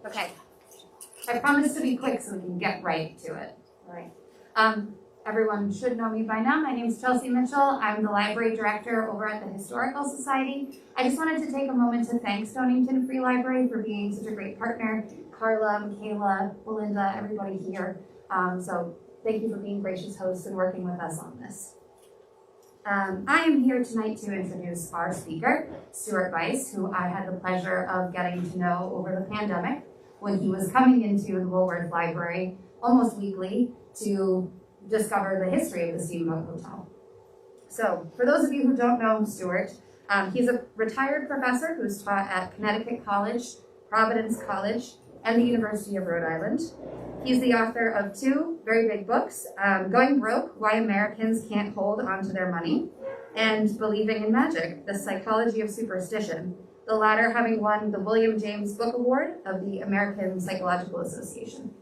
Okay, I promise to be quick so we can get right to it. All right. Everyone should know me by now. My name is Chelsea Mitchell. I'm the library director over at the Historical Society. I just wanted to take a moment to thank Stonington Free Library for being such a great partner. Carla, Michaela, Belinda, everybody here. So thank you for being gracious hosts and working with us on this. I am here tonight to introduce our speaker, Stuart Vyse, who I had the pleasure of getting to know over the pandemic when he was coming into the Woolworth Library almost weekly to discover the history of the Steamboat Hotel. So, for those of you who don't know Stuart, he's a retired professor who's taught at Connecticut College, Providence College, and the University of Rhode Island. He's the author of two very big books, Going Broke, Why Americans Can't Hold Onto Their Money, and Believing in Magic, The Psychology of Superstition, the latter having won the William James Book Award of the American Psychological Association.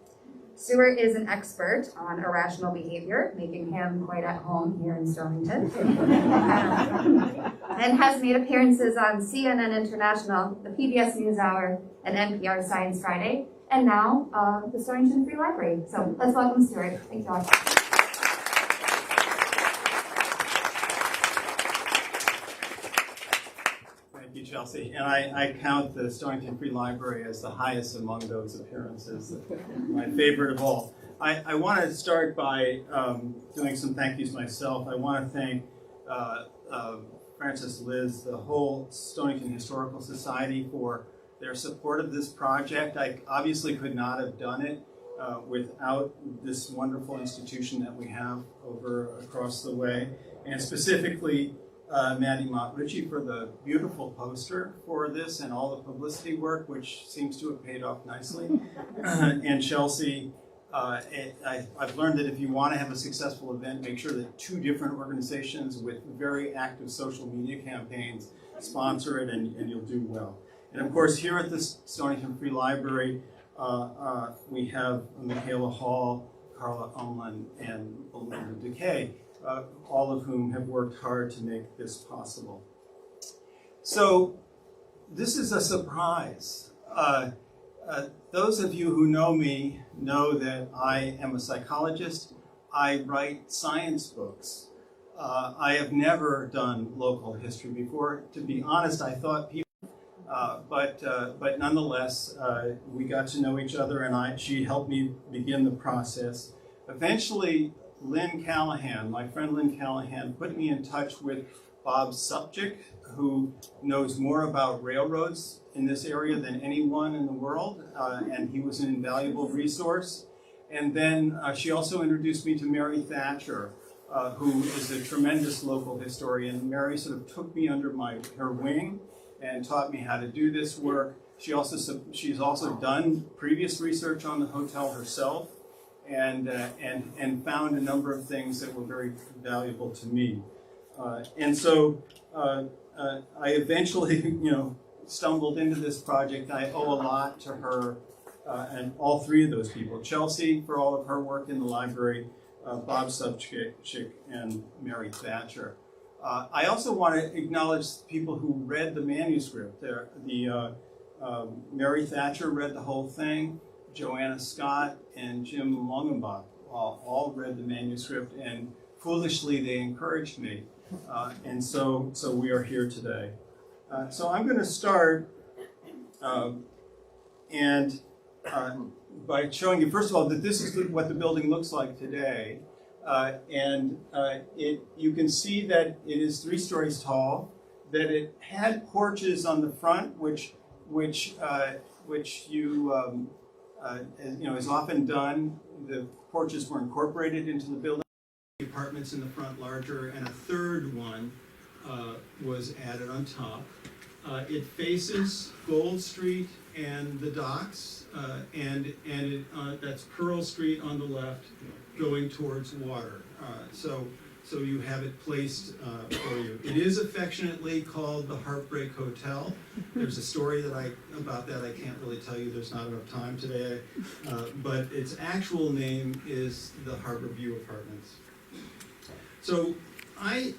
Stuart is an expert on irrational behavior, making him quite at home here in Stonington, and has made appearances on CNN International, the PBS NewsHour, and NPR Science Friday, and now the Stonington Free Library. So let's welcome Stuart. Thank you all. Thank you, Chelsea. And I count the Stonington Free Library as the highest among those appearances, my favorite of all. I want to start by doing some thank yous myself. I want to thank Francis, Liz, the whole Stonington Historical Society for their support of this project. I obviously could not have done it without this wonderful institution that we have over across the way, and specifically Maddie Mott-Ritchie for the beautiful poster for this and all the publicity work, which seems to have paid off nicely. And Chelsea, I've learned that if you want to have a successful event, make sure that two different organizations with very active social media campaigns sponsor it, and you'll do well. And of course, here at the Stonington Free Library, we have Michaela Hall, Carla Ullman, and Belinda Decay, all of whom have worked hard to make this possible. So this is a surprise. Those of you who know me know that I am a psychologist. I write science books. I have never done local history before. To be honest, I thought people, but nonetheless, we got to know each other, and she helped me begin the process. Eventually, Lynn Callahan, my friend Lynn Callahan, put me in touch with Bob Supchik, who knows more about railroads in this area than anyone in the world, and he was an invaluable resource. And then she also introduced me to Mary Thatcher, who is a tremendous local historian. Mary sort of took me under her wing and taught me how to do this work. She's also done previous research on the hotel herself, and found a number of things that were very valuable to me. And so I eventually, stumbled into this project. I owe a lot to her and all three of those people. Chelsea for all of her work in the library, Bob Subchick, and Mary Thatcher. I also want to acknowledge people who read the manuscript. Mary Thatcher read the whole thing. Joanna Scott and Jim Longenbach all read the manuscript, and foolishly they encouraged me. And so we are here today. So I'm going to start by showing you, first of all, that this is what the building looks like today. You can see that it is 3 stories tall, that it had porches on the front, which is often done. The porches were incorporated into the building. The apartments in the front larger, and a third one was added on top. It faces Gold Street and the docks, that's Pearl Street on the left, going towards water. So you have it placed for you. It is affectionately called the Heartbreak Hotel. There's a story about that I can't really tell you. There's not enough time today. But its actual name is the Harbor View Apartments. So I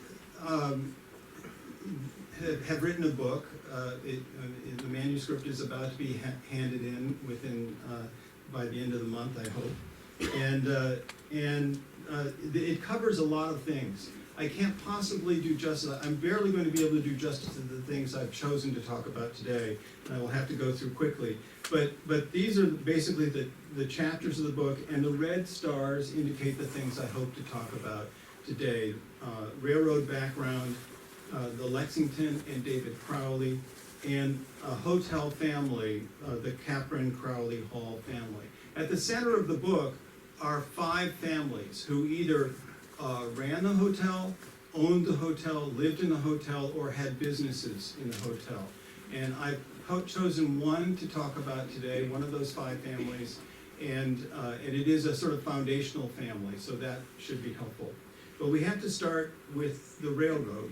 have written a book. The manuscript is about to be handed in within by the end of the month, I hope. And it covers a lot of things. I can't possibly do justice. I'm barely going to be able to do justice to the things I've chosen to talk about today, and I will have to go through quickly. But these are basically the chapters of the book, and the red stars indicate the things I hope to talk about today. Railroad background, the Lexington and David Crowley, and a hotel family, the Capron Crowley Hall family. At the center of the book are 5 families who either ran the hotel, owned the hotel, lived in the hotel, or had businesses in the hotel. And I've chosen one to talk about today, one of those 5 families, and it is a sort of foundational family, so that should be helpful. But we have to start with the railroad,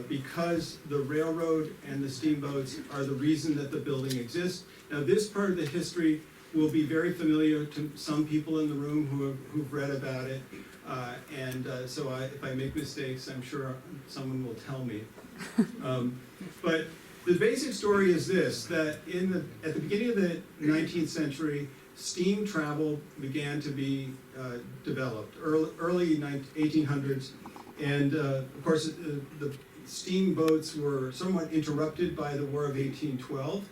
because the railroad and the steamboats are the reason that the building exists. Now, this part of the history will be very familiar to some people in the room who've read about it. So if I make mistakes, I'm sure someone will tell me. But the basic story is this, that at the beginning of the 19th century, steam travel began to be developed, early 1800s. And of course, the steamboats were somewhat interrupted by the War of 1812,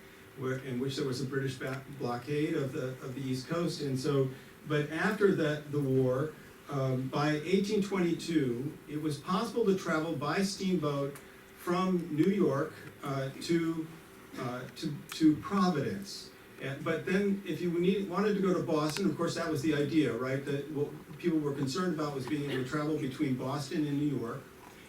in which there was a British blockade of the East Coast. And so, but after the war, by 1822, it was possible to travel by steamboat from New York to Providence. But then, if you wanted to go to Boston, of course, that was the idea, right? That what people were concerned about was being able to travel between Boston and New York.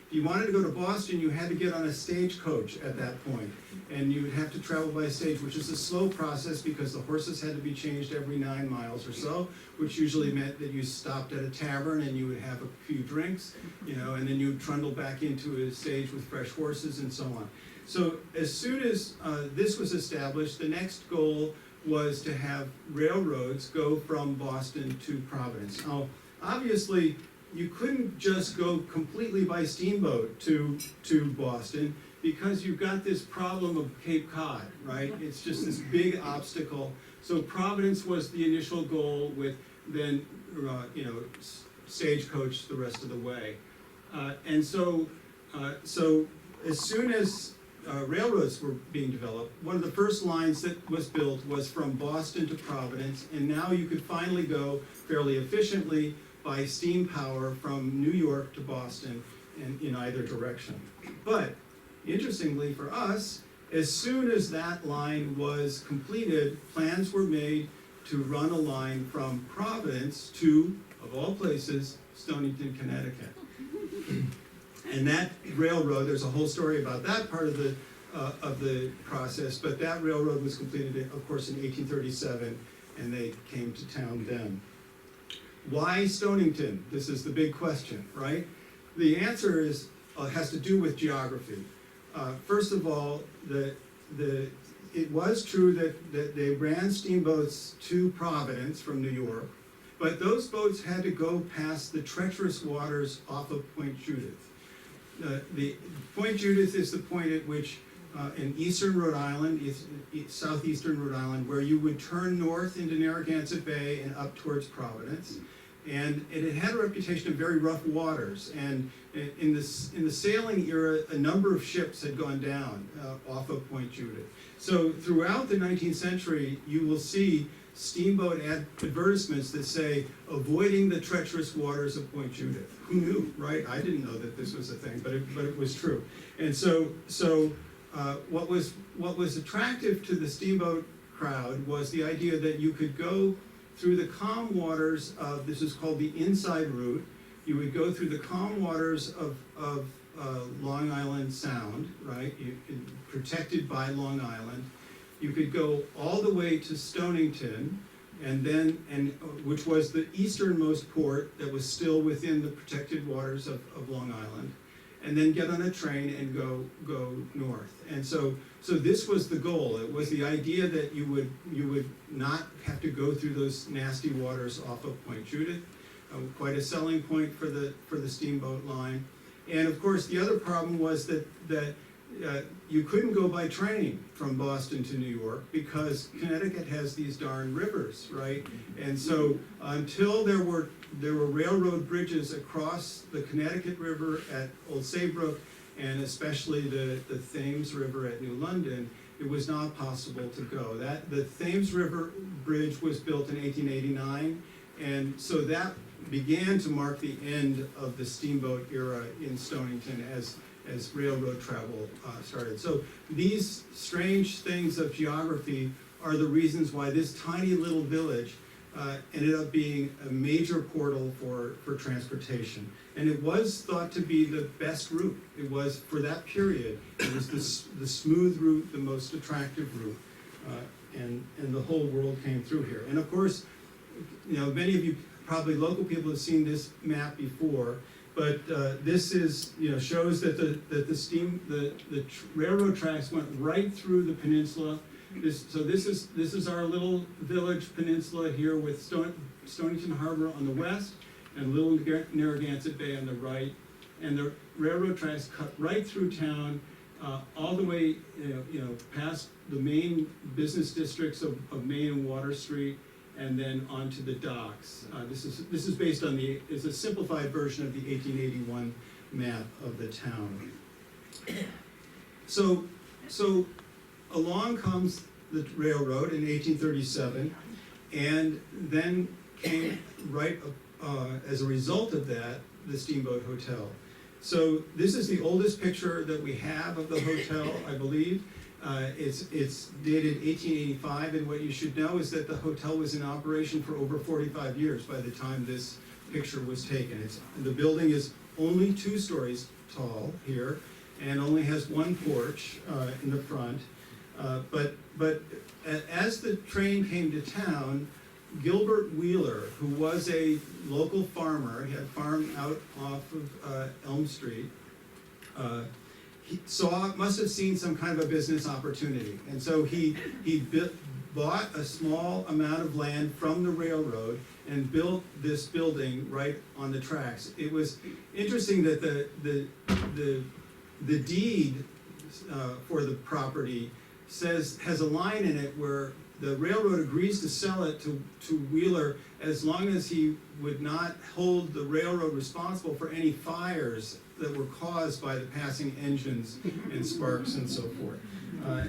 If you wanted to go to Boston, you had to get on a stagecoach at that point, and you would have to travel by stage, which is a slow process because the horses had to be changed every 9 miles or so, which usually meant that you stopped at a tavern and you would have a few drinks, and then you'd trundle back into a stage with fresh horses and so on. So as soon as this was established, the next goal was to have railroads go from Boston to Providence. Now, obviously, you couldn't just go completely by steamboat to Boston because you've got this problem of Cape Cod, right? It's just this big obstacle. So Providence was the initial goal, with then, stagecoach the rest of the way. So as soon as railroads were being developed, one of the first lines that was built was from Boston to Providence, and now you could finally go fairly efficiently by steam power from New York to Boston and in either direction. But interestingly for us, as soon as that line was completed, plans were made to run a line from Providence to, of all places, Stonington, Connecticut. And that railroad, there's a whole story about that part of the process, but that railroad was completed, of course, in 1837, and they came to town then. Why Stonington? This is the big question, right? The answer has to do with geography. First of all, it was true that they ran steamboats to Providence from New York, but those boats had to go past the treacherous waters off of Point Judith. The Point Judith is the point at which in eastern Rhode Island, southeastern Rhode Island, where you would turn north into Narragansett Bay and up towards Providence. And it had a reputation of very rough waters. And in the sailing era, a number of ships had gone down off of Point Judith. So throughout the 19th century, you will see steamboat advertisements that say, avoiding the treacherous waters of Point Judith. Who knew, right? I didn't know that this was a thing, but it was true. And so what was attractive to the steamboat crowd was the idea that you could go through the calm waters of, this is called the inside route. You would go through the calm waters of Long Island Sound, right? Protected by Long Island. You could go all the way to Stonington, which was the easternmost port that was still within the protected waters of Long Island, and then get on a train and go north. And so this was the goal. It was the idea that you would not have to go through those nasty waters off of Point Judith. Quite a selling point for the steamboat line. And of course, the other problem was that you couldn't go by train from Boston to New York because Connecticut has these darn rivers, right? And so until there were railroad bridges across the Connecticut River at Old Saybrook, and especially the Thames River at New London, it was not possible to go. The Thames River Bridge was built in 1889, and so that began to mark the end of the steamboat era in Stonington as railroad travel started. So these strange things of geography are the reasons why this tiny little village ended up being a major portal for transportation. And it was thought to be the best route. It was, for that period, it was the smooth route, the most attractive route. And the whole world came through here. And of course, many of you, probably local people, have seen this map before, but this is, shows that the railroad tracks went right through the peninsula. So this is our little village peninsula here with Stonington Harbor on the west and Little Narragansett Bay on the right, and the railroad tracks cut right through town, all the way, past the main business districts of Main and Water Street, and then onto the docks. This is based on it's a simplified version of the 1881 map of the town. So along comes the railroad in 1837, and then came as a result of that, the Steamboat Hotel. So this is the oldest picture that we have of the hotel, I believe. It's dated 1885, and what you should know is that the hotel was in operation for over 45 years by the time this picture was taken. The building is only 2 stories tall here, and only has 1 porch in the front. But as the train came to town, Gilbert Wheeler, who was a local farmer, he had farmed out off of Elm Street, must have seen some kind of a business opportunity. And so he bought a small amount of land from the railroad and built this building right on the tracks. It was interesting that the deed for the property has a line in it where the railroad agrees to sell it to Wheeler as long as he would not hold the railroad responsible for any fires that were caused by the passing engines and sparks and so forth.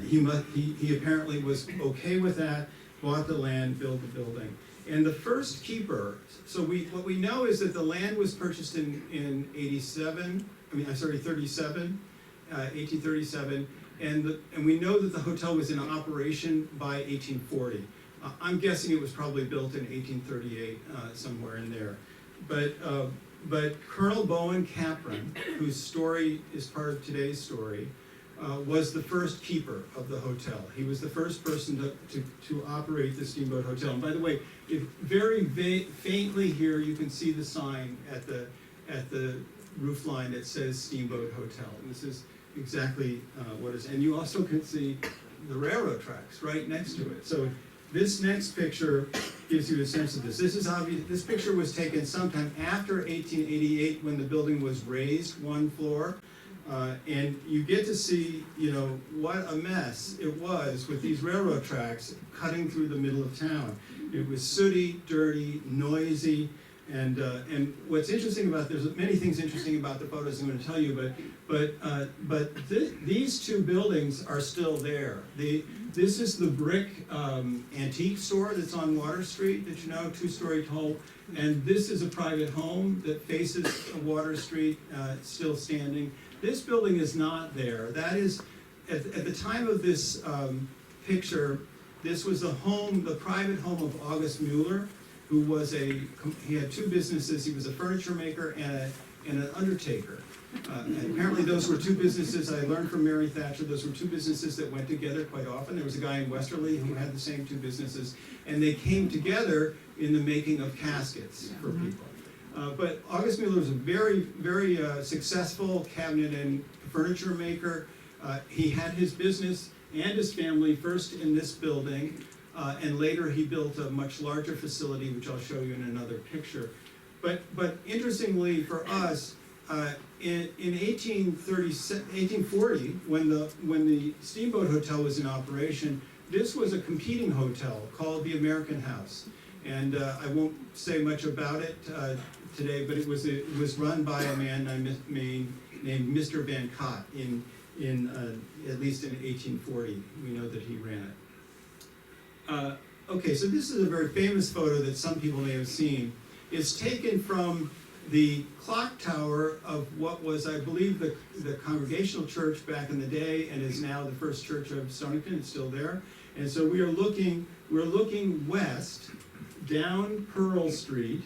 He apparently was okay with that, bought the land, built the building. And the first keeper, what we know is that the land was purchased in 1837, and we know that the hotel was in operation by 1840. I'm guessing it was probably built in 1838, somewhere in there. But Colonel Bowen Capron, whose story is part of today's story, was the first keeper of the hotel. He was the first person to operate the Steamboat Hotel. And by the way, very faintly here you can see the sign at the roof line that says Steamboat Hotel. And this is exactly what it is. And you also can see the railroad tracks right next to it. So this next picture gives you a sense of this. This picture was taken sometime after 1888 when the building was raised 1 floor. And you get to see, what a mess it was with these railroad tracks cutting through the middle of town. It was sooty, dirty, noisy, and what's interesting there's many things interesting about the photos I'm going to tell you, but these 2 buildings are still there. This is the brick antique store that's on Water Street, 2-story tall, and this is a private home that faces Water Street, still standing. This building is not there. That is, at the time of this picture, this was the private home of August Mueller, who was he had 2 businesses. He was a furniture maker and an undertaker. And apparently those were 2 businesses, I learned from Mary Thatcher, those were 2 businesses that went together quite often. There was a guy in Westerly who had the same 2 businesses, and they came together in the making of caskets for people. But August Mueller was a very, very successful cabinet and furniture maker. He had his business and his family first in this building, and later he built a much larger facility, which I'll show you in another picture. But interestingly for us, in 1840, when the Steamboat Hotel was in operation, this was a competing hotel called the American House. And I won't say much about it today, but it was run by a man named Mr. Van Cott in at least in 1840. We know that he ran it. Okay, so this is a very famous photo that some people may have seen. It's taken from the clock tower of what was, I believe, the Congregational Church back in the day, and is now the First Church of Stonington. It's still there. And so we're looking west down Pearl Street,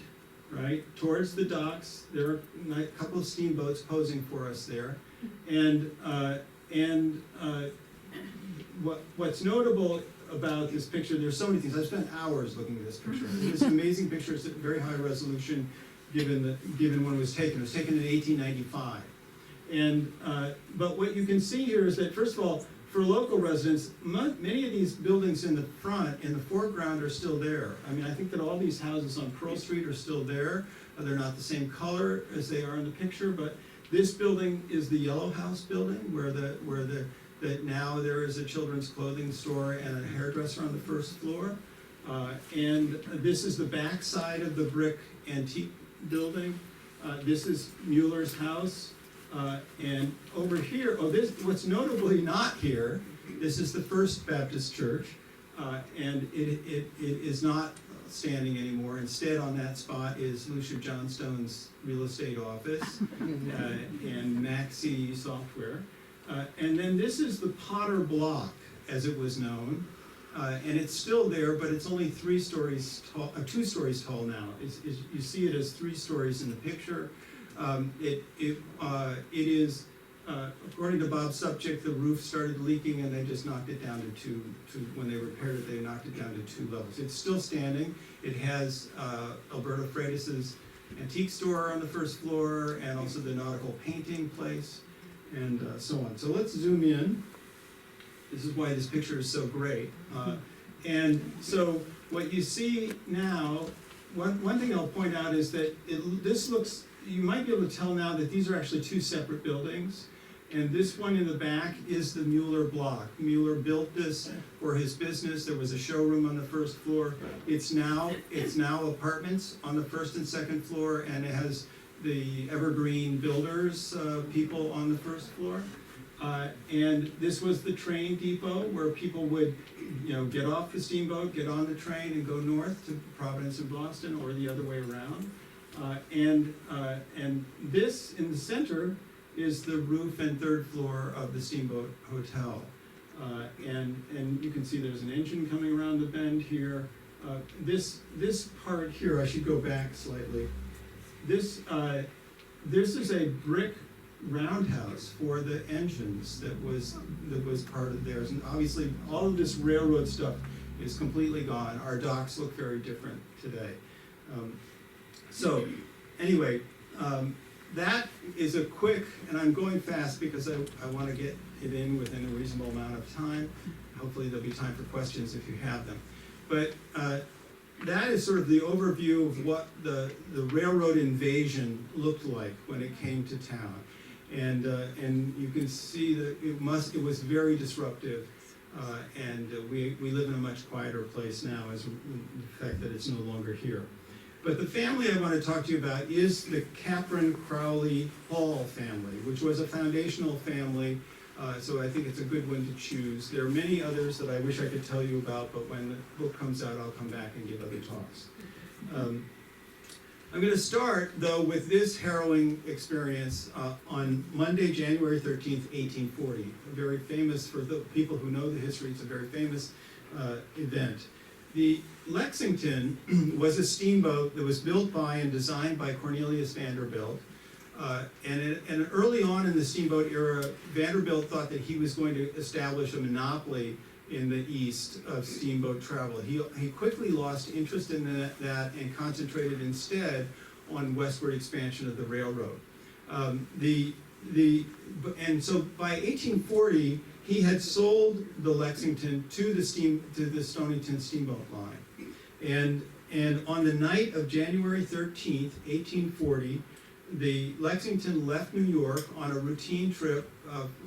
right, towards the docks. There are a couple of steamboats posing for us there. And what's notable about this picture, there's so many things. I've spent hours looking at this picture. It's an amazing picture. It's at very high resolution given when it was taken. It was taken in 1895. And, but what you can see here is that, first of all, for local residents, many of these buildings in the front, in the foreground, are still there. I mean, I think that all these houses on Pearl Street are still there. They're not the same color as they are in the picture, but this building is the Yellow House building, that now there is a children's clothing store and a hairdresser on the first floor. And this is the back side of the brick antique building. This is Mueller's house. And over here, what's notably not here, this is the First Baptist Church, and it is not standing anymore. Instead, on that spot is Lucia Johnstone's real estate office and Maxi Software. And then this is the Potter Block, as it was known, and it's still there, but it's only 2 stories tall now. You see it as 3 stories in the picture. It is, according to Bob Subchick, the roof started leaking and they just knocked it down to when they repaired it, they knocked it down to 2 levels. It's still standing. It has Alberto Freitas's antique store on the first floor, and also the nautical painting place, and so on. So let's zoom in. This is why this picture is so great. And so what you see now, one thing I'll point out is that this looks, you might be able to tell now that these are actually 2 separate buildings. And this one in the back is the Mueller block. Mueller built this for his business. There was a showroom on the first floor. It's now apartments on the first and second floor, and it has the Evergreen Builders people on the first floor. And this was the train depot where people would, get off the steamboat, get on the train, and go north to Providence and Boston, or the other way around. And this in the center is the roof and 3rd floor of the Steamboat Hotel. And you can see there's an engine coming around the bend here. This part here, I should go back slightly. This is a brick roundhouse for the engines that was part of theirs. And obviously all of this railroad stuff is completely gone. Our docks look very different today. So anyway, that is a quick, and I'm going fast because I want to get it in within a reasonable amount of time. Hopefully there'll be time for questions if you have them. But that is sort of the overview of what the railroad invasion looked like when it came to town. And you can see that it was very disruptive. And we live in a much quieter place now as the fact that it's no longer here. But the family I want to talk to you about is the Capron Crowley Hall family, which was a foundational family, so I think it's a good one to choose. There are many others that I wish I could tell you about, but when the book comes out, I'll come back and give other talks. I'm going to start, though, with this harrowing experience on Monday, January 13th, 1840. Very famous, for the people who know the history, it's a very famous event. The Lexington was a steamboat that was built by and designed by Cornelius Vanderbilt. And early on in the steamboat era, Vanderbilt thought that he was going to establish a monopoly in the East of steamboat travel. He quickly lost interest in that and concentrated instead on westward expansion of the railroad. And so by 1840, he had sold the Lexington to the Stonington steamboat line. And on the night of January 13th, 1840, the Lexington left New York on a routine trip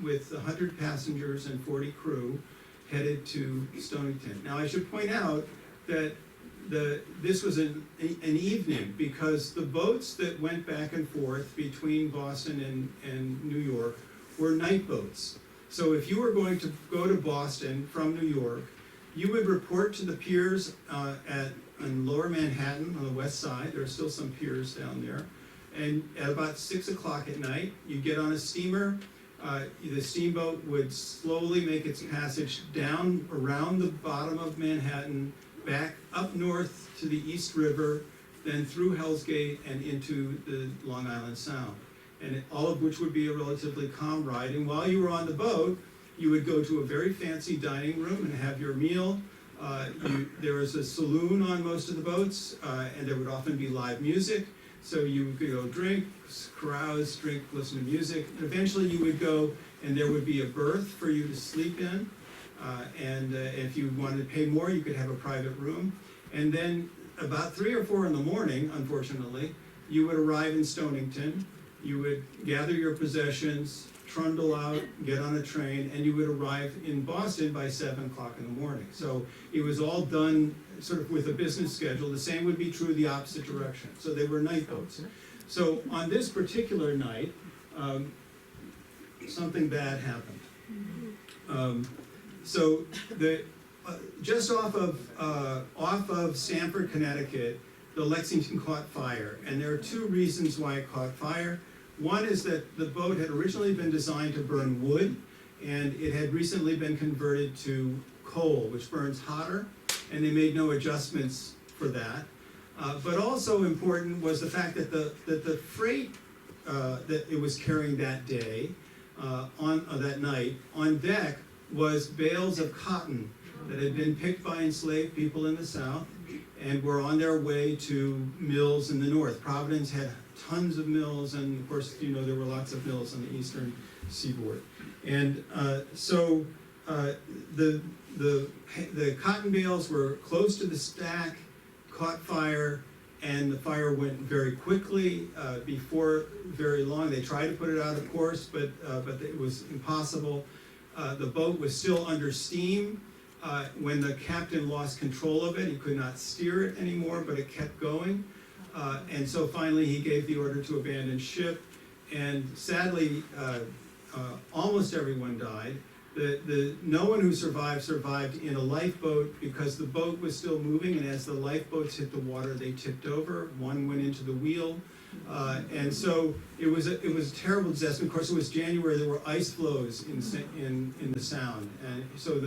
with 100 passengers and 40 crew headed to Stonington. Now, I should point out that this was an evening, because the boats that went back and forth between Boston and New York were night boats. So if you were going to go to Boston from New York, you would report to the piers in Lower Manhattan on the west side. There are still some piers down there. And at about 6 o'clock at night, you get on a steamer. The steamboat would slowly make its passage down around the bottom of Manhattan, back up north to the East River, then through Hell's Gate and into the Long Island Sound. And all of which would be a relatively calm ride. And while you were on the boat, you would go to a very fancy dining room and have your meal. There was a saloon on most of the boats, and there would often be live music. So you could go drink, carouse, drink, listen to music. And eventually you would go, and there would be a berth for you to sleep in. And if you wanted to pay more, you could have a private room. And then about 3 or 4 in the morning, unfortunately, you would arrive in Stonington. You would gather your possessions, trundle out, get on a train, and you would arrive in Boston by 7 o'clock in the morning. So it was all done sort of with a business schedule. The same would be true the opposite direction. So they were night boats. So on this particular night, something bad happened. So just off of Stamford, Connecticut, the Lexington caught fire, and there are 2 reasons why it caught fire. One is that the boat had originally been designed to burn wood, and it had recently been converted to coal, which burns hotter, and they made no adjustments for that. But also important was the fact that the freight that it was carrying that day, that night, on deck was bales of cotton that had been picked by enslaved people in the South and were on their way to mills in the North. Providence had tons of mills, and of course, you know, there were lots of mills on the eastern seaboard. And so the cotton bales were close to the stack, caught fire, and the fire went very quickly. Before very long, they tried to put it out, of course, but it was impossible. The boat was still under steam. When the captain lost control of it, he could not steer it anymore, but it kept going. And so finally he gave the order to abandon ship, and sadly, almost everyone died. No one who survived in a lifeboat, because the boat was still moving, and as the lifeboats hit the water, they tipped over. One went into the wheel. And so it was a terrible disaster. Of course, it was January. There were ice floes in the Sound, and so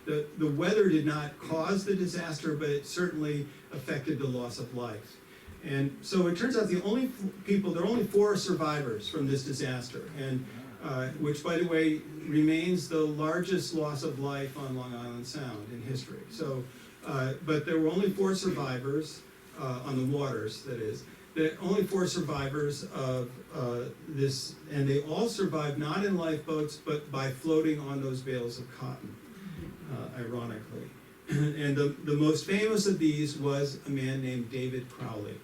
the weather did not cause the disaster, but it certainly affected the loss of life. And so it turns out there are only 4 survivors from this disaster, and which, by the way, remains the largest loss of life on Long Island Sound in history. So, but there were only 4 survivors on the waters, that is. There are only 4 survivors of this, and they all survived not in lifeboats, but by floating on those bales of cotton, ironically. And the most famous of these was a man named David Crowley.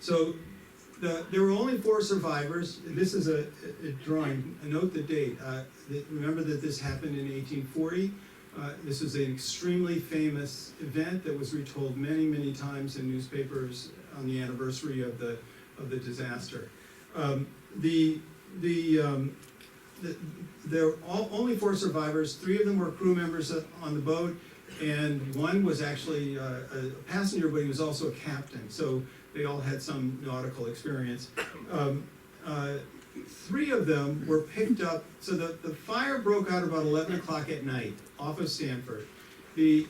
So there were only 4 survivors. This is a drawing. Note the date. Remember that this happened in 1840. This was an extremely famous event that was retold many, many times in newspapers on the anniversary of the disaster. There were only 4 survivors. 3 of them were crew members on the boat, and one was actually a passenger, but he was also a captain. So they all had some nautical experience. 3 of them were picked up. So the fire broke out about 11 o'clock at night off of Stamford. The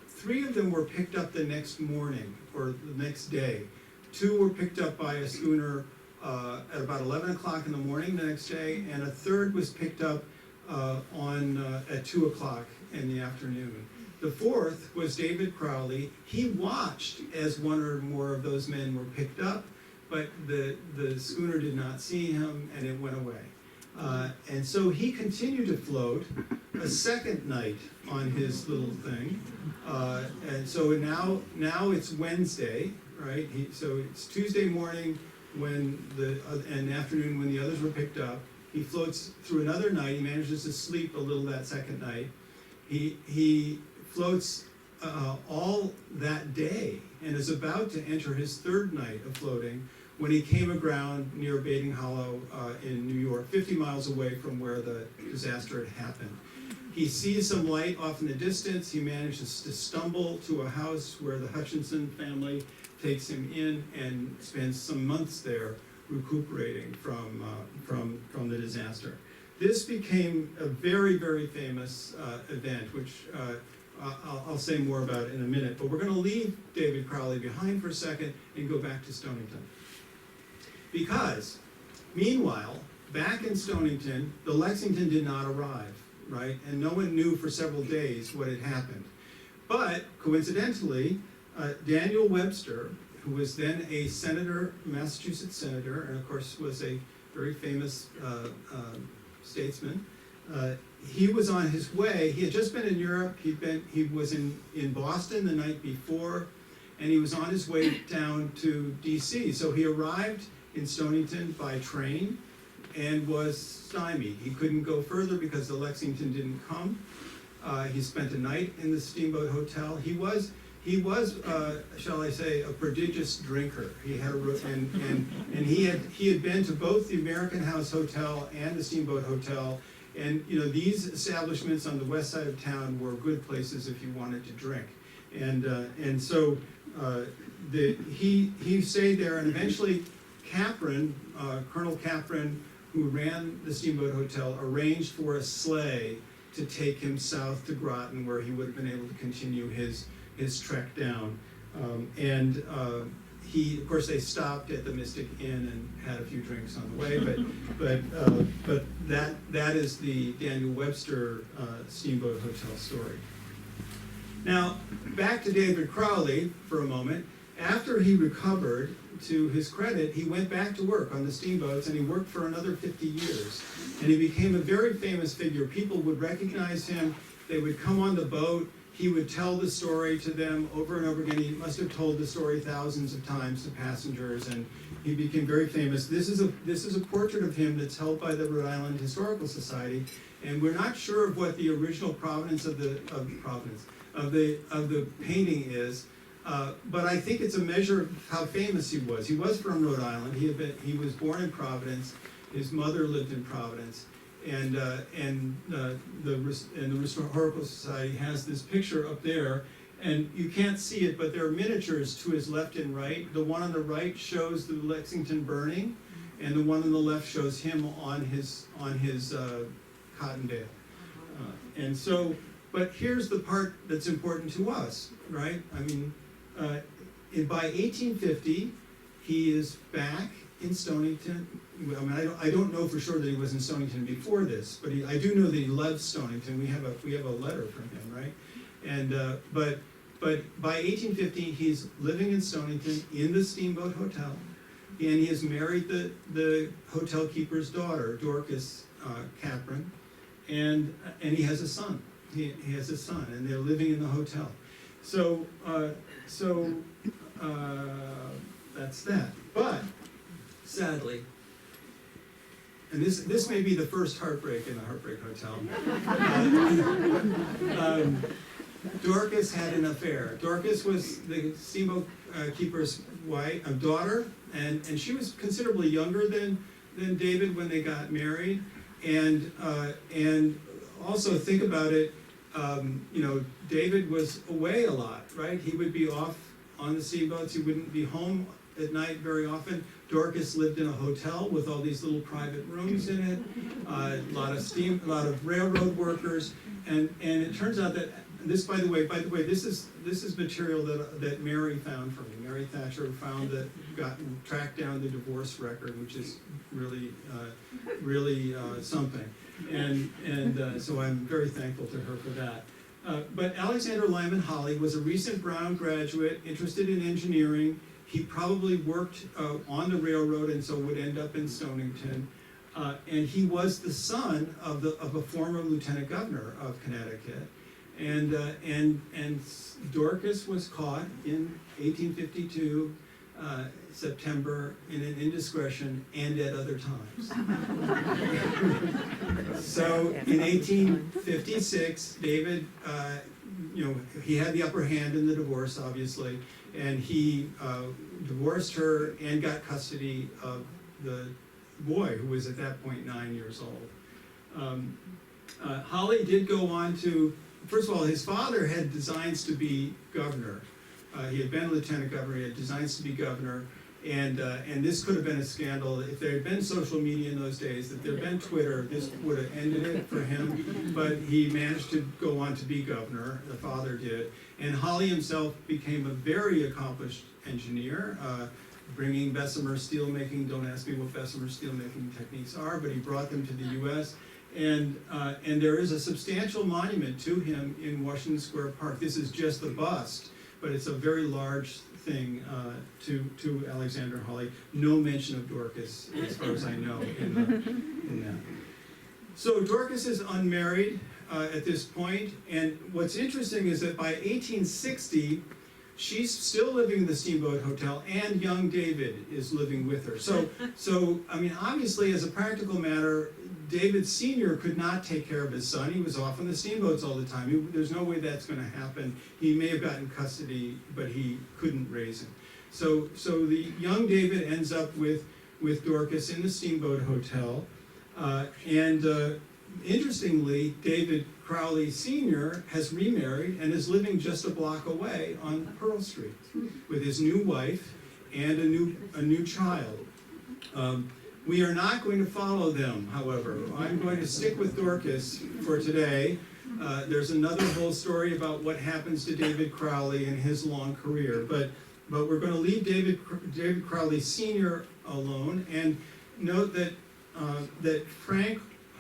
3 of them were picked up the next morning or the next day. 2 were picked up by a schooner at about 11 o'clock in the morning the next day, and a 3rd was picked up at 2 o'clock in the afternoon. The 4th was David Crowley. He watched as 1 or more of those men were picked up, but the schooner did not see him, and it went away. And so he continued to float a second night on his little thing. And so now it's Wednesday, right? So it's Tuesday morning and afternoon when the others were picked up. He floats through another night. He manages to sleep a little that second night. He floats all that day and is about to enter his third night of floating when he came aground near Bating Hollow in New York, 50 miles away from where the disaster had happened. He sees some light off in the distance. He manages to stumble to a house where the Hutchinson family takes him in and spends some months there recuperating from the disaster. This became a very, very famous event, which I'll say more about in a minute, but we're going to leave David Crowley behind for a second and go back to Stonington. Because, meanwhile, back in Stonington, the Lexington did not arrive, right? And no one knew for several days what had happened. But, coincidentally, Daniel Webster, who was then a senator, Massachusetts senator, and of course was a very famous statesman, he was on his way. He had just been in Europe. He was in Boston the night before, and he was on his way down to DC. So he arrived in Stonington by train and was stymied. He couldn't go further because the Lexington didn't come. He spent a night in the Steamboat Hotel. He was, shall I say, a prodigious drinker. He had and he had been to both the American House Hotel and the Steamboat Hotel. And these establishments on the west side of town were good places if you wanted to drink. And so he stayed there, and eventually Colonel Capron, who ran the Steamboat Hotel, arranged for a sleigh to take him south to Groton, where he would have been able to continue his trek down. Of course, they stopped at the Mystic Inn and had a few drinks on the way, but that is the Daniel Webster Steamboat Hotel story. Now, back to David Crowley for a moment. After he recovered, to his credit, he went back to work on the steamboats, and he worked for another 50 years. And he became a very famous figure. People would recognize him. They would come on the boat. He would tell the story to them over and over again. He must have told the story thousands of times to passengers, and he became very famous. This is a portrait of him that's held by the Rhode Island Historical Society, and we're not sure of what the original provenance of the painting is. But I think it's a measure of how famous he was. He was from Rhode Island. He was born in Providence. His mother lived in Providence, and the Historical Society has this picture up there, and you can't see it, but there are miniatures to his left and right. The one on the right shows the Lexington burning, and the one on the left shows him on his cotton bale. And so, but here's the part that's important to us, right? I mean. By 1850, he is back in Stonington. I mean, I don't know for sure that he was in Stonington before this, but I do know that he loves Stonington. We have a letter from him, right? And but by 1850, he's living in Stonington in the Steamboat Hotel, and he has married the hotel keeper's daughter, Dorcas Capron, and he has a son. He has a son, and they're living in the hotel. So that's that. But sadly, and this may be the first heartbreak in the Heartbreak Hotel. Dorcas had an affair. Dorcas was the steamboat keeper's daughter, and she was considerably younger than David when they got married. And also think about it. David was away a lot, right? He would be off on the steamboats. He wouldn't be home at night very often. Dorcas lived in a hotel with all these little private rooms in it, a lot of railroad workers, and it turns out that this, by the way, this is material that Mary found for me. Mary Thatcher tracked down the divorce record, which is really something. And so I'm very thankful to her for that. But Alexander Lyman Holly was a recent Brown graduate, interested in engineering. He probably worked on the railroad and so would end up in Stonington. And he was the son of a former lieutenant governor of Connecticut. And Dorcas was caught in 1852 September in an indiscretion and at other times. So in 1856, David, he had the upper hand in the divorce, obviously, and he divorced her and got custody of the boy, who was at that point 9 years old. Holly did go on to, first of all, his father had designs to be governor. He had been lieutenant governor, he had designs to be governor, and this could have been a scandal. If there had been social media in those days, if there had been Twitter, this would have ended it for him, but he managed to go on to be governor, the father did. And Holly himself became a very accomplished engineer, bringing Bessemer steelmaking. Don't ask me what Bessemer steelmaking techniques are, but he brought them to the U.S., and there is a substantial monument to him in Washington Square Park. This is just the bust, but it's a very large thing to Alexander Holly. No mention of Dorcas, as far as I know, in that. So Dorcas is unmarried at this point, and what's interesting is that by 1860, she's still living in the Steamboat Hotel, and young David is living with her. So I mean, obviously, as a practical matter, David Sr. could not take care of his son. He was off on the steamboats all the time. There's no way that's going to happen. He may have gotten custody, but he couldn't raise him. So the young David ends up with Dorcas in the Steamboat Hotel. Interestingly, David Crowley Sr. has remarried and is living just a block away on Pearl Street with his new wife and a new child. We are not going to follow them, however. I'm going to stick with Dorcas for today. There's another whole story about what happens to David Crowley in his long career, but we're going to leave David Crowley Sr. alone, and note that Frank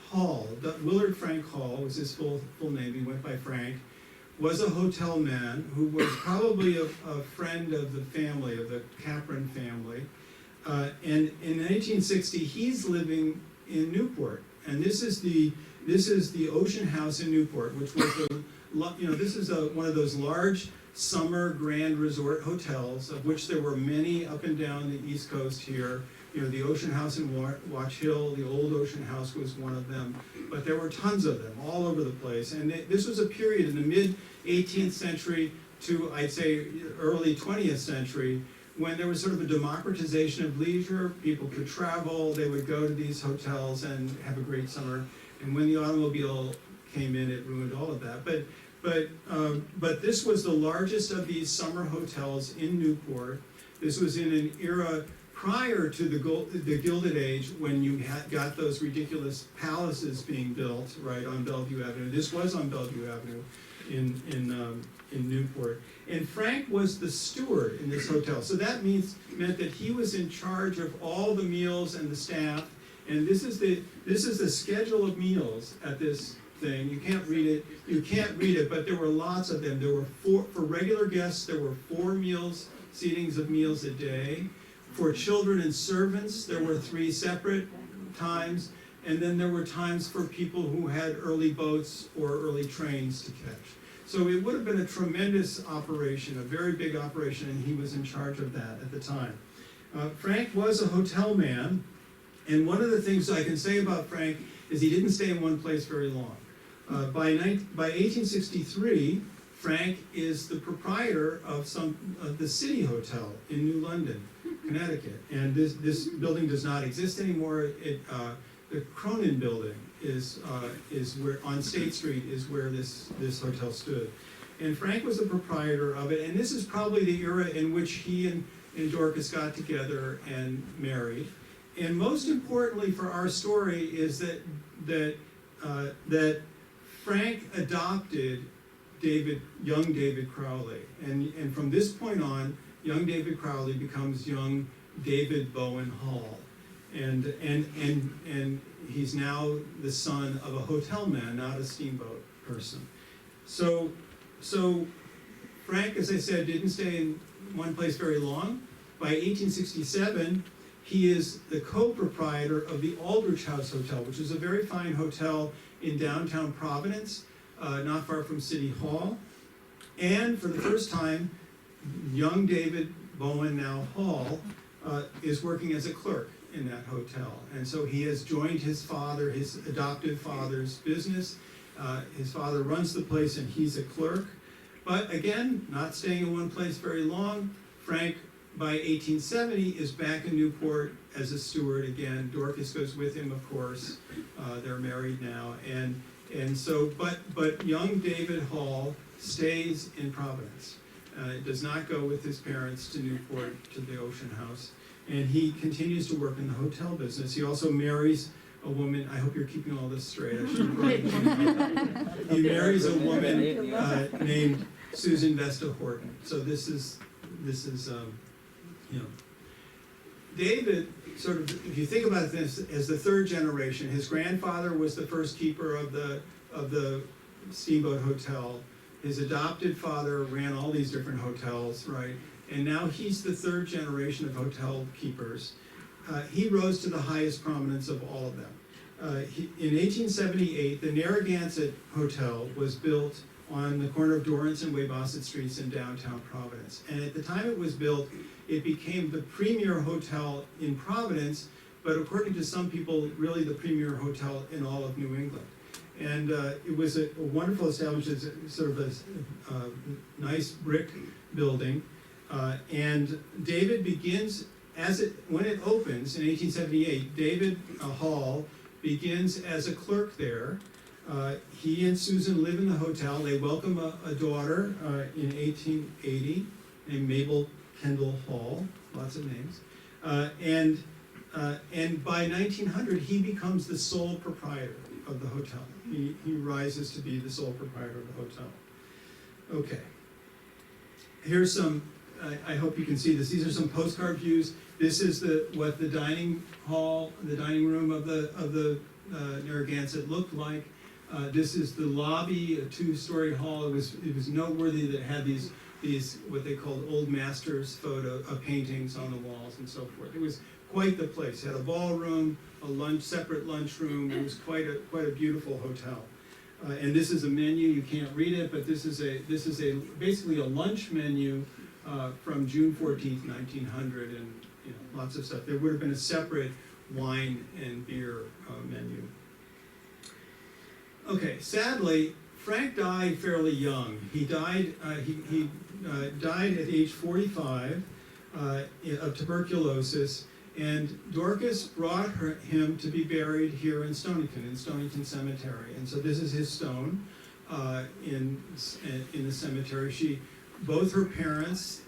Hall, Willard Frank Hall was his full name, he went by Frank, was a hotel man who was probably a friend of the family, of the Capron family. And in 1960, he's living in Newport, and this is the Ocean House in Newport, which was this is one of those large summer grand resort hotels, of which there were many up and down the East Coast here. The Ocean House in Watch Hill, the old Ocean House was one of them, but there were tons of them all over the place. And this was a period in the mid 18th century to, I'd say, early 20th century, when there was sort of a democratization of leisure. People could travel, they would go to these hotels and have a great summer. And when the automobile came in, it ruined all of that. But this was the largest of these summer hotels in Newport. This was in an era prior to the Gilded Age, when you got those ridiculous palaces being built right on Bellevue Avenue. This was on Bellevue Avenue in Newport. And Frank was the steward in this hotel. So that meant that he was in charge of all the meals and the staff. And this is the schedule of meals at this thing. You can't read it. You can't read it, but there were lots of them. There were for regular guests, there were 4 seatings of meals a day. For children and servants, there were 3 separate times. And then there were times for people who had early boats or early trains to catch. So it would have been a tremendous operation, a very big operation, and he was in charge of that at the time. Frank was a hotel man, and one of the things I can say about Frank is he didn't stay in one place very long. By 1863, Frank is the proprietor of the City Hotel in New London, Connecticut, and this building does not exist anymore. The Cronin Building is where on State Street is where this hotel stood, and Frank was the proprietor of it. And this is probably the era in which he and Dorcas got together and married. And most importantly for our story is that Frank adopted young David Crowley, and from this point on, young David Crowley becomes young David Bowen Hall. And he's now the son of a hotel man, not a steamboat person. So Frank, as I said, didn't stay in one place very long. By 1867, he is the co-proprietor of the Aldrich House Hotel, which is a very fine hotel in downtown Providence, not far from City Hall. And for the first time, young David Bowen, now Hall, is working as a clerk in that hotel. And so he has joined his father, his adoptive father's business. His father runs the place and he's a clerk. But again, not staying in one place very long. Frank, by 1870, is back in Newport as a steward again. Dorcas goes with him, of course. They're married now. And so, but young David Hall stays in Providence. Does not go with his parents to Newport, to the Ocean House. And he continues to work in the hotel business. He also marries a woman, I hope you're keeping all this straight. I should have brought it. He marries a woman named Susan Vesta Horton. So this is David, sort of, if you think about this as the third generation, his grandfather was the first keeper of the Steamboat Hotel. His adopted father ran all these different hotels, right? And now he's the third generation of hotel keepers. He rose to the highest prominence of all of them. In 1878, the Narragansett Hotel was built on the corner of Dorrance and Weybosset Streets in downtown Providence. And at the time it was built, it became the premier hotel in Providence, but according to some people, really the premier hotel in all of New England. And it was a wonderful establishment, sort of a nice brick building. And David begins, when it opens in 1878, David Hall begins as a clerk there. He and Susan live in the hotel. They welcome a daughter in 1880 named Mabel Kendall Hall, lots of names. And by 1900, he becomes the sole proprietor of the hotel. He rises to be the sole proprietor of the hotel. Okay. Here's some, I hope you can see this. These are some postcard views. This is what the dining room of the Narragansett looked like. This is the lobby, a two-story hall. It was noteworthy that it had these what they called old masters paintings on the walls and so forth. It was quite the place. It had a ballroom, separate lunchroom. It was quite a beautiful hotel. And this is a menu. You can't read it, but this is basically a lunch menu from June 14th, 1900, and lots of stuff. There would have been a separate wine and beer menu. Okay, sadly, Frank died fairly young. He died. He died at age 45 of tuberculosis, and Dorcas brought him to be buried here in Stonington Cemetery. And so this is his stone in the cemetery. Both her parents,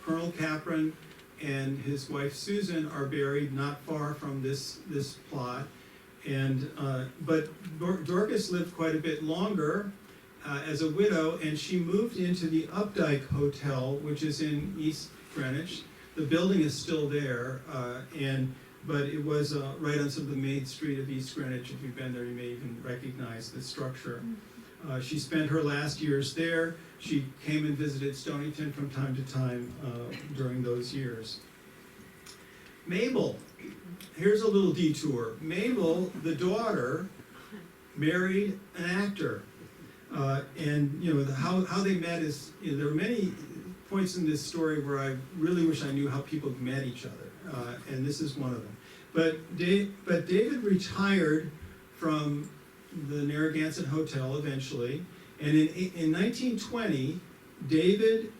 Colonel Capron and his wife Susan, are buried not far from this plot. And but Dorcas lived quite a bit longer as a widow, and she moved into the Updike Hotel, which is in East Greenwich. The building is still there, but it was right on some of the main street of East Greenwich. If you've been there, you may even recognize the structure. She spent her last years there. She came and visited Stonington from time to time during those years. Mabel, here's a little detour. Mabel, the daughter, married an actor. And how they met is, there are many points in this story where I really wish I knew how people met each other, and this is one of them. But David retired from the Narragansett Hotel eventually, and in 1920, David,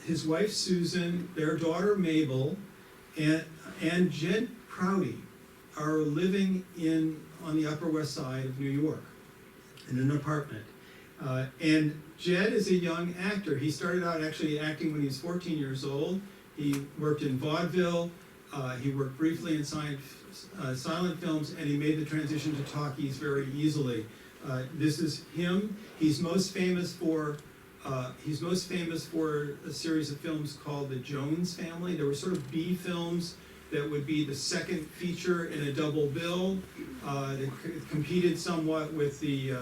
his wife Susan, their daughter Mabel, and Jed Prouty are living on the Upper West Side of New York in an apartment. And Jed is a young actor. He started out actually acting when he was 14 years old. He worked in vaudeville. He worked briefly in silent films, and he made the transition to talkies very easily. This is him. He's most famous for a series of films called The Jones Family. They were sort of B films that would be the second feature in a double bill. They competed somewhat with the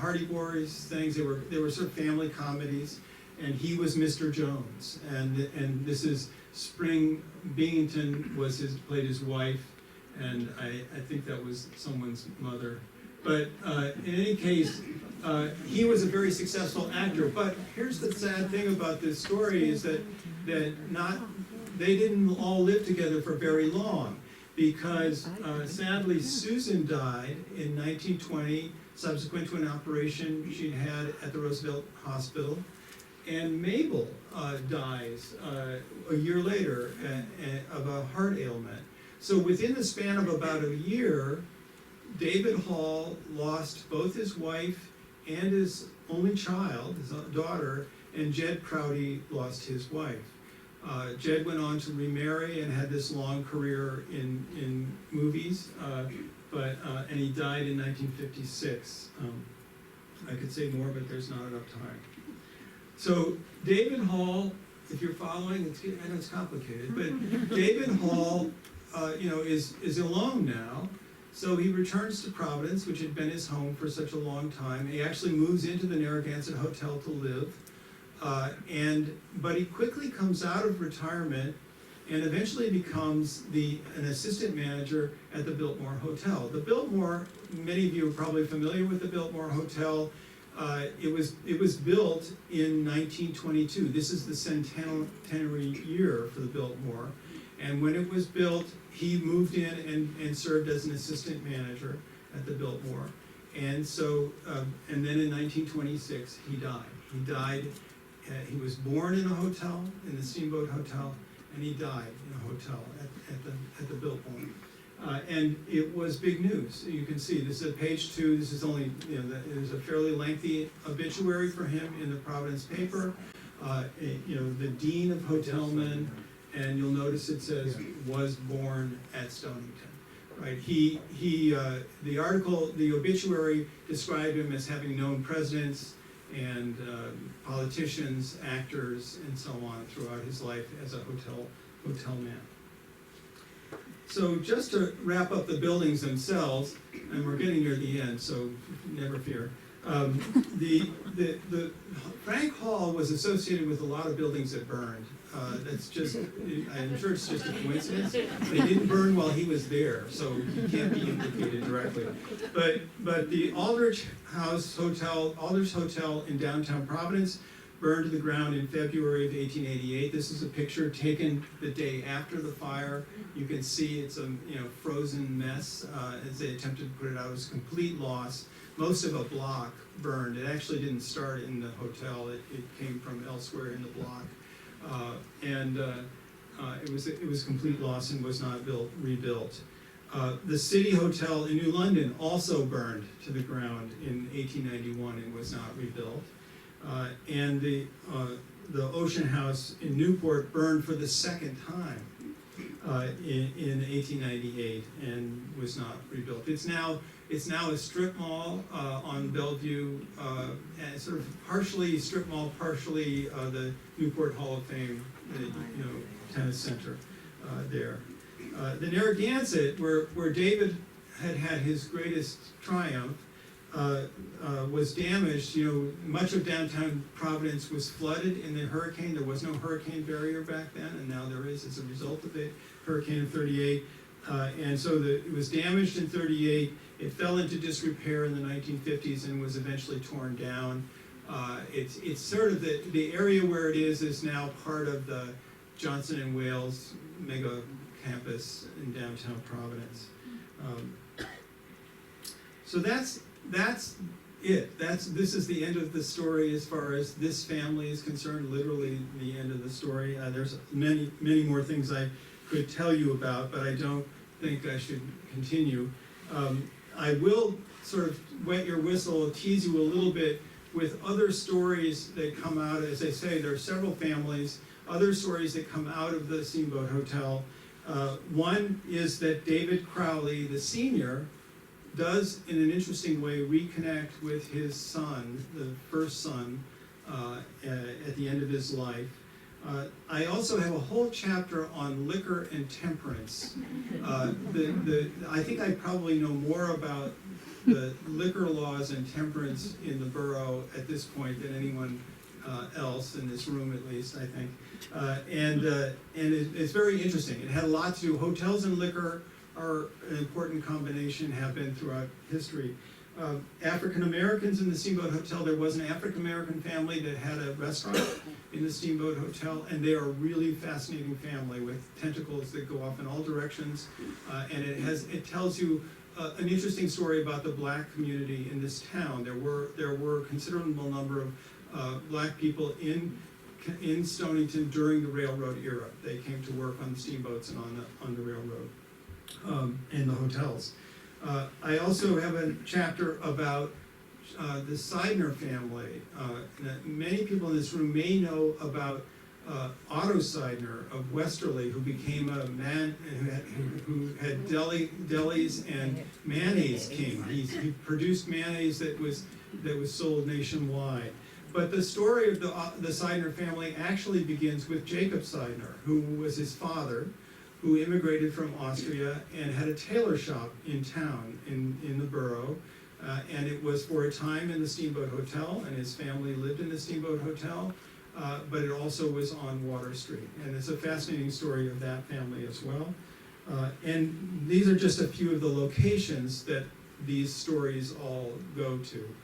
Hardy Boys things. They were sort of family comedies, and he was Mr. Jones. And this is Spring Binghamton played his wife, and I think that was someone's mother. But in any case, He was a very successful actor, but here's the sad thing about this story is that they didn't all live together for very long, because sadly Susan died in 1920, subsequent to an operation she'd had at the Roosevelt Hospital, and Mabel dies a year later of a heart ailment. So within the span of about a year, David Hall lost both his wife and his only child, his daughter, and Jed Crowdy lost his wife. Jed went on to remarry and had this long career in movies, and he died in 1956. I could say more, but there's not enough time. So David Hall, if you're following, I know it's complicated, but David Hall, is alone now. So he returns to Providence, which had been his home for such a long time. He actually moves into the Narragansett Hotel to live. But he quickly comes out of retirement and eventually becomes an assistant manager at the Biltmore Hotel. The Biltmore, many of you are probably familiar with the Biltmore Hotel. It was built in 1922. This is the centenary year for the Biltmore. And when it was built, he moved in and served as an assistant manager at the Biltmore. And so, and then in 1926, he died. He was born in a hotel, in the Steamboat Hotel, and he died in a hotel at the Biltmore. And it was big news. You can see this is page 2. This is only, there's a fairly lengthy obituary for him in the Providence paper. The dean of hotelmen, and you'll notice it says was born at Stonington. Right? The article, the obituary described him as having known presidents and politicians, actors, and so on throughout his life as a hotel man. So just to wrap up the buildings themselves, and we're getting near the end, so never fear. The Frank Hall was associated with a lot of buildings that burned. That's just, I'm sure it's just a coincidence. They didn't burn while he was there, so he can't be implicated directly. But the Aldrich Hotel in downtown Providence burned to the ground in February of 1888. This is a picture taken the day after the fire. You can see it's a frozen mess as they attempted to put it out. It was a complete loss. Most of a block burned. It actually didn't start in the hotel. It came from elsewhere in the block. It was a complete loss and was not rebuilt. The City Hotel in New London also burned to the ground in 1891 and was not rebuilt. And the Ocean House in Newport burned for the second time in 1898 and was not rebuilt. It's now a strip mall on Bellevue, sort of partially strip mall, partially the Newport Hall of Fame, tennis center there. The Narragansett, where David had his greatest triumph, was damaged. Much of downtown Providence was flooded in the hurricane. There was no hurricane barrier back then, and now there is as a result of the hurricane of 38. And so it was damaged in 38. It fell into disrepair in the 1950s and was eventually torn down. It's sort of the area where it is now part of the Johnson & Wales mega campus in downtown Providence. So that's it. This is the end of the story as far as this family is concerned. Literally the end of the story. There's many more things I could tell you about, but I don't think I should continue. I will sort of wet your whistle, tease you a little bit with other stories that come out. As I say, there are several families, other stories that come out of the Steamboat Hotel. One is that David Crowley, the senior, does in an interesting way reconnect with his son, the first son, at the end of his life. I also have a whole chapter on liquor and temperance. I think I probably know more about the liquor laws and temperance in the borough at this point than anyone else in this room, at least, I think. It's very interesting. It had a lot to do. Hotels and liquor are an important combination, have been throughout history. African Americans in the Steamboat Hotel. There was an African American family that had a restaurant in the Steamboat Hotel, and they are a really fascinating family with tentacles that go off in all directions. And it tells you an interesting story about the black community in this town. There were a considerable number of black people in Stonington during the railroad era. They came to work on the steamboats and on the railroad and the hotels. I also have a chapter about the Seidner family. Many people in this room may know about Otto Seidner of Westerly, who became a man who had delis and mayonnaise king. He produced mayonnaise that was sold nationwide. But the story of the Seidner family actually begins with Jacob Seidner, who was his father, who immigrated from Austria and had a tailor shop in town, in the borough. And it was for a time in the Steamboat Hotel, and his family lived in the Steamboat Hotel, but it also was on Water Street. And it's a fascinating story of that family as well. And these are just a few of the locations that these stories all go to.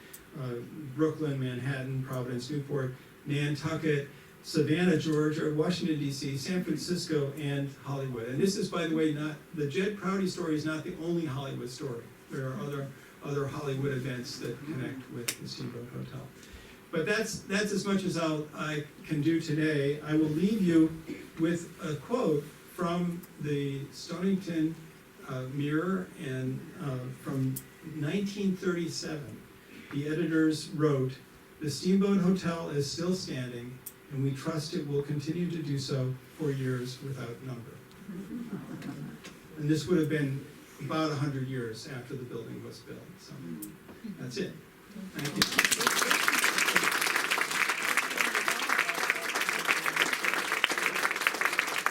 Brooklyn, Manhattan, Providence, Newport, Nantucket, Savannah, Georgia, Washington, D.C., San Francisco, and Hollywood. And this is, by the way, the Jed Prouty story is not the only Hollywood story. There are other Hollywood events that connect with the Steamboat Hotel. But that's as much as I can do today. I will leave you with a quote from the Stonington Mirror and from 1937. The editors wrote, "The Steamboat Hotel is still standing, and we trust it will continue to do so for years without number." And this would have been about 100 years after the building was built. So that's it. Thank you.